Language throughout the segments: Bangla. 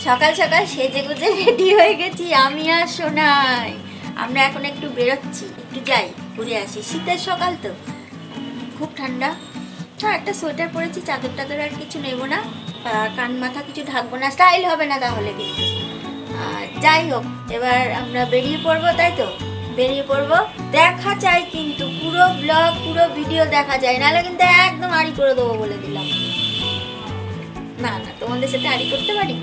সকাল সকাল সেজে গুজে রেডি হয়ে গেছি আমি আর সোনাই। আমরা এখন একটু বেরোচ্ছি, একটু যাই ঘুরে আসি। শীতের সকাল তো, খুব ঠান্ডা। হ্যাঁ, একটা সোয়েটার পরেছি, চাদর টাদর আর কিছু নেবো না, কান মাথা কিছু ঢাকবো না, স্টাইল হবে না তাহলে কিন্তু। যাই হোক, এবার আমরা বেরিয়ে পড়বো, তাই তো? বেরিয়ে পড়বো, দেখা চাই কিন্তু পুরো ব্লগ পুরো ভিডিও দেখা যায়, নাহলে কিন্তু একদম আড়ি করে দেবো বলে দিলাম। না না, তোমাদের সাথে আড়ি করতে পারি।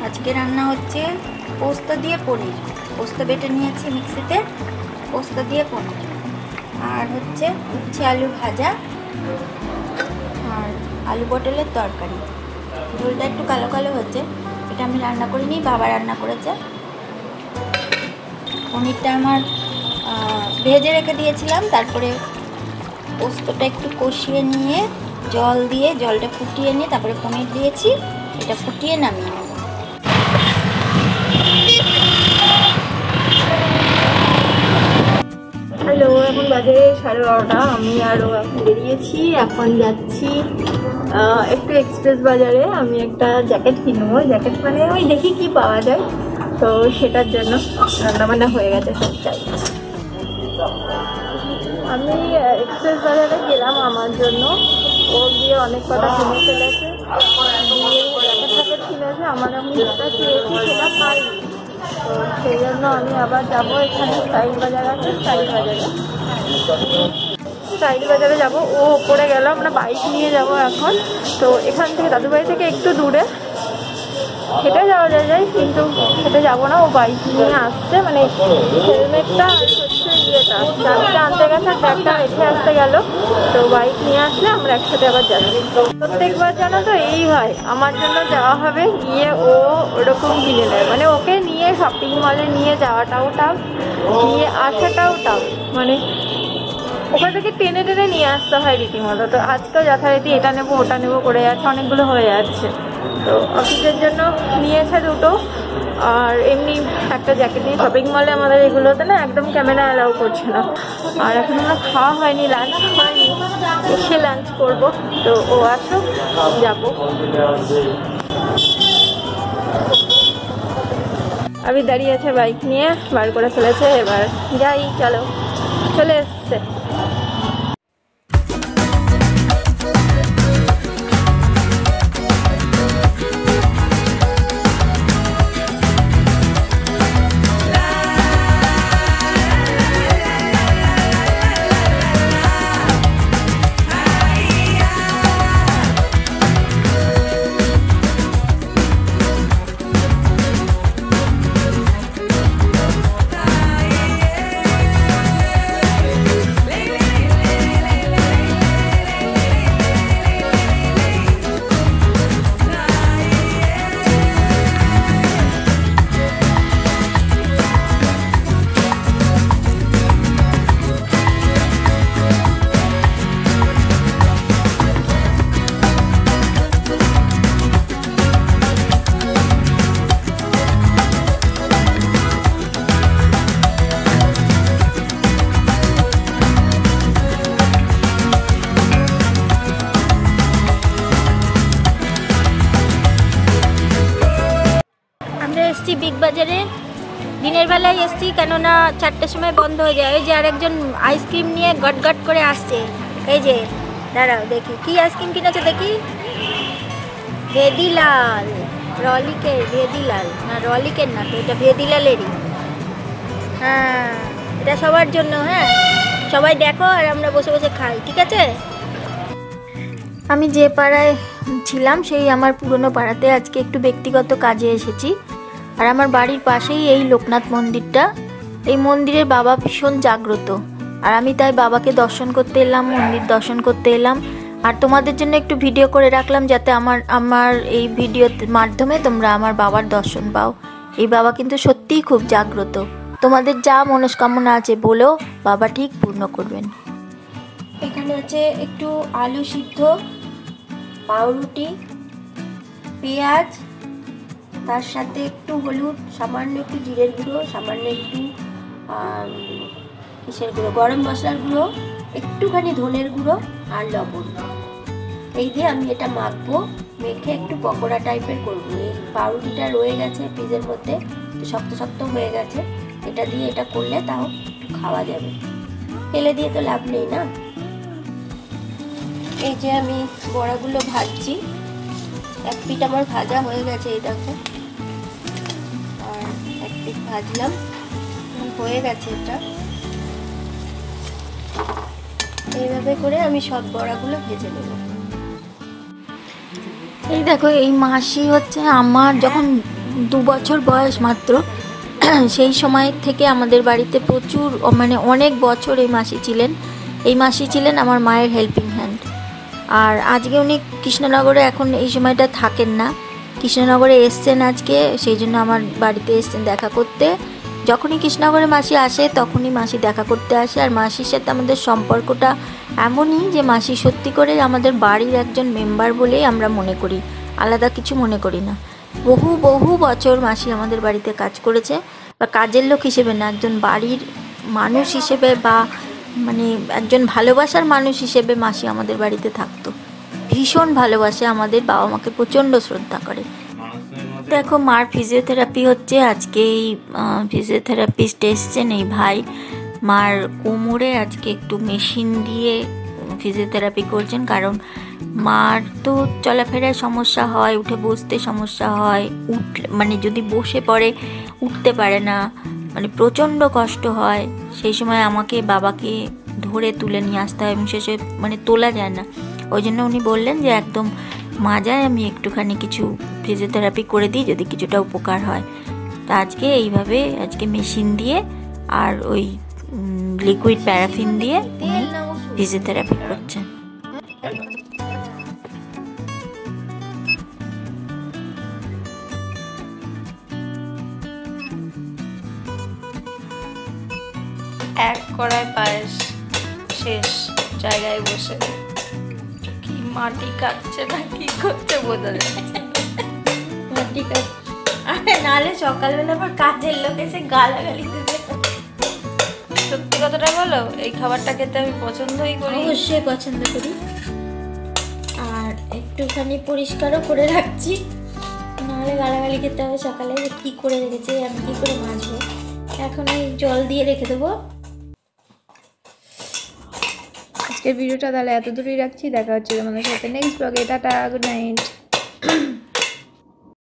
আজকে রান্না হচ্ছে পোস্ত দিয়ে পনির। পোস্ত বেটে নিয়েছি মিক্সিতে, পোস্ত দিয়ে পনির। আর হচ্ছে উচ্ছে আলু ভাজা আর আলু পটলের তরকারি। ঝোলটা একটু কালো কালো হচ্ছে, এটা আমি রান্না করিনি, বাবা রান্না করেছে। পনিরটা আমার ভেজে রেখে দিয়েছিলাম, তারপরে পোস্তটা একটু কষিয়ে নিয়ে জল দিয়ে, জলটা ফুটিয়ে নিয়ে তারপরে পনির দিয়েছি, এটা ফুটিয়ে নামিয়ে নেব। হ্যালো, এখন বাজে 12:30। আমি আরও এখন বেরিয়েছি, এখন যাচ্ছি একটু এক্সপ্রেস বাজারে। আমি একটা জ্যাকেট কিনবো, জ্যাকেট মানে ওই দেখি কি পাওয়া যায়, তো সেটার জন্য রান্নাবান্না হয়ে গেছে সবটাই। আমি এক্সপ্রেস বাজারে গেলাম আমার জন্য, ও গিয়ে অনেক কটা কিনে ফেলেছে, জ্যাকেট কিনেছে। আমার আমি যেটা চেয়েছি সেটা পাইনি, তো সেই জন্য আমি আবার যাবো। এখানে স্টাইল বাজার আছে, স্টাইল বাজারে যাবো। ও ওপরে গেল, আমরা বাইক নিয়ে যাব এখন। তো এখান থেকে দাদুবাড়ি থেকে একটু দূরে, হেঁটে যাওয়া যায়, কিন্তু হেঁটে যাবো না, ও বাইক নিয়ে আসছে। মানে হেলমেটটা আর হচ্ছে ইয়েটা ব্যাগটা আনতে গেছে, ব্যাগটা রেখে আসতে গেল, তো বাইক নিয়ে আসলে আমরা একসাথে আবার যাচ্ছি। প্রত্যেকবার জানো তো এই হয়, আমার জন্য যাওয়া হবে, গিয়ে ও ওরকম কিনে নেয়। মানে ওকে নিয়ে শপিং মলে নিয়ে যাওয়াটাও টাফ, নিয়ে আসাটাও টাফ, মানে ওখান থেকে টেনে টেনে নিয়ে আসতে হয় রীতিমতো। তো আজকেও যথারীতি এটা নেবো ওটা নেবো করে যাচ্ছে, অনেকগুলো হয়ে যাচ্ছে। তো অফিসের জন্য নিয়েছে দুটো, আর এমনি একটা জ্যাকেট নিয়ে। শপিং মলে আমাদের এগুলোতে না একদম ক্যামেরা অ্যালাউ করছে না। আর এখন আমরা খাওয়া হয়নি, লাঞ্চ হয়নি, এসে লাঞ্চ করবো। তো ও আসুক, যাবো। আমি দাঁড়িয়ে আছে বাইক নিয়ে, বার করে ফেলেছে, এবার যাই, চলো। চলে এসছে। বিগ বাজারে দিনের বেলায় এসছি, কেননা 4টার সময় বন্ধ হয়ে যায়। ওই যে আরেকজন আইসক্রিম নিয়ে গট গট করে আসছে, এই যে দাঁড়াও দেখি কি আইসক্রিম কিনেছে দেখি। ভেদিলাল, রলিকের ভেদিলাল না, রলিকের না তো, এটা ভেদিলালেরই। হ্যাঁ, এটা সবার জন্য। হ্যাঁ, সবাই দেখো আর আমরা বসে বসে খাই, ঠিক আছে? আমি যে পাড়ায় ছিলাম সেই আমার পুরনো পাড়াতে আজকে একটু ব্যক্তিগত কাজে এসেছি। আর আমার বাড়ির পাশেই এই লোকনাথ মন্দিরটা। এই মন্দিরের বাবা ভীষণ জাগ্রত, আর আমি তাই বাবাকে দর্শন করতে এলাম, মন্দির দর্শন করতে এলাম। আর তোমাদের জন্য একটু ভিডিও করে রাখলাম, যাতে আমার এই ভিডিওর মাধ্যমে তোমরা আমার বাবার দর্শন পাও। এই বাবা কিন্তু সত্যিই খুব জাগ্রত। তোমাদের যা মনস্কামনা আছে বলো, বাবা ঠিক পূর্ণ করবেন। এখানে আছে একটু আলু সিদ্ধ, পাউরুটি, পেঁয়াজ, তার সাথে একটু হলুদ, সামান্য একটু জিরের গুঁড়ো, সামান্য একটু কিসের গুঁড়ো, গরম মশলার গুঁড়ো, একটুখানি ধনের গুঁড়ো আর লবণ। এই দিয়ে আমি এটা মাখবো, মেখে একটু পকোড়া টাইপের করবো। এই পাউরুটিটা রয়ে গেছে ফ্রিজের মধ্যে, শক্ত শক্ত হয়ে গেছে, এটা দিয়ে এটা করলে তাও খাওয়া যাবে, ফেলে দিয়ে তো লাভ নেই না। এই যে আমি বড়াগুলো ভাজছি, এক পিঠ আমার ভাজা হয়ে গেছে, এই দেখো, আর এক পিঠ ভাজলাম, হয়ে গেছে এটা। এইভাবে করে আমি সব বড়াগুলো ভেজে নেব। এই দেখো, এই মাসি হচ্ছে আমার যখন 2 বছর বয়স মাত্র, সেই সময় থেকে আমাদের বাড়িতে প্রচুর, মানে অনেক বছর এই মাসি ছিলেন। এই মাসি ছিলেন আমার মায়ের হেল্পিং হ্যান্ড। আর আজকে উনি কৃষ্ণনগরে এখন এই সময়টা থাকেন না, কৃষ্ণনগরে এসছেন আজকে, সেই জন্য আমার বাড়িতে এসছেন দেখা করতে। যখনই কৃষ্ণনগরে মাসি আসে তখনই মাসি দেখা করতে আসে। আর মাসির সাথে আমাদের সম্পর্কটা এমনই যে মাসি সত্যি করে আমাদের বাড়ির একজন মেম্বার বলেই আমরা মনে করি, আলাদা কিছু মনে করি না। বহু বহু বছর মাসি আমাদের বাড়িতে কাজ করেছে, বা কাজের লোক হিসেবে না, একজন বাড়ির মানুষ হিসেবে, বা মানে একজন ভালোবাসার মানুষ হিসেবে মাসি আমাদের বাড়িতে থাকতো। ভীষণ ভালোবাসে আমাদের, বাবা মাকে প্রচণ্ড শ্রদ্ধা করে। দেখো, মার ফিজিওথেরাপি হচ্ছে। আজকে এই ফিজিওথেরাপিস্ট এসছেন, এই ভাই মার কোমরে আজকে একটু মেশিন দিয়ে ফিজিওথেরাপি করছেন। কারণ মার তো চলাফেরায় সমস্যা হয়, উঠে বসতে সমস্যা হয়, মানে যদি বসে পড়ে উঠতে পারে না, মানে প্রচণ্ড কষ্ট হয়। সেই সময় আমাকে বাবাকে ধরে তুলে নিয়ে আসতে হয় এবং শেষে মানে তোলা যায় না। ওই জন্য উনি বললেন যে একদম মাজায় আমি একটুখানি কিছু ফিজিওথেরাপি করে দিই, যদি কিছুটা উপকার হয়। তা আজকে এইভাবে আজকে মেশিন দিয়ে আর ওই লিকুইড প্যারাফিন দিয়ে উনি ফিজিওথেরাপি করছেন। এক কড়াই পায়েস শেষ জায়গায় বসে কি মাটি কাটছে না কি করছে বোঝা যাচ্ছে। মাটি কাটছে, আরে নাহলে সকালবেলা আবার কাজের লোক এসে গালাগালি দেবে। সত্যি কথাটা বলো, এই খাবারটা খেতে আমি পছন্দই করি। অবশ্যই পছন্দ করি, আর একটুখানি পরিষ্কারও করে রাখছি, নাহলে গালাগালি খেতে হবে সকালে, যে কী করে রেখেছে, আমি কী করে মাজবো। এখন এই জল দিয়ে রেখে দেবো। আজকের ভিডিওটা তাহলে এত দূরই রাখছি, দেখা হচ্ছে তোমাদের সাথে নেক্সট ব্লগে। Tata, good night.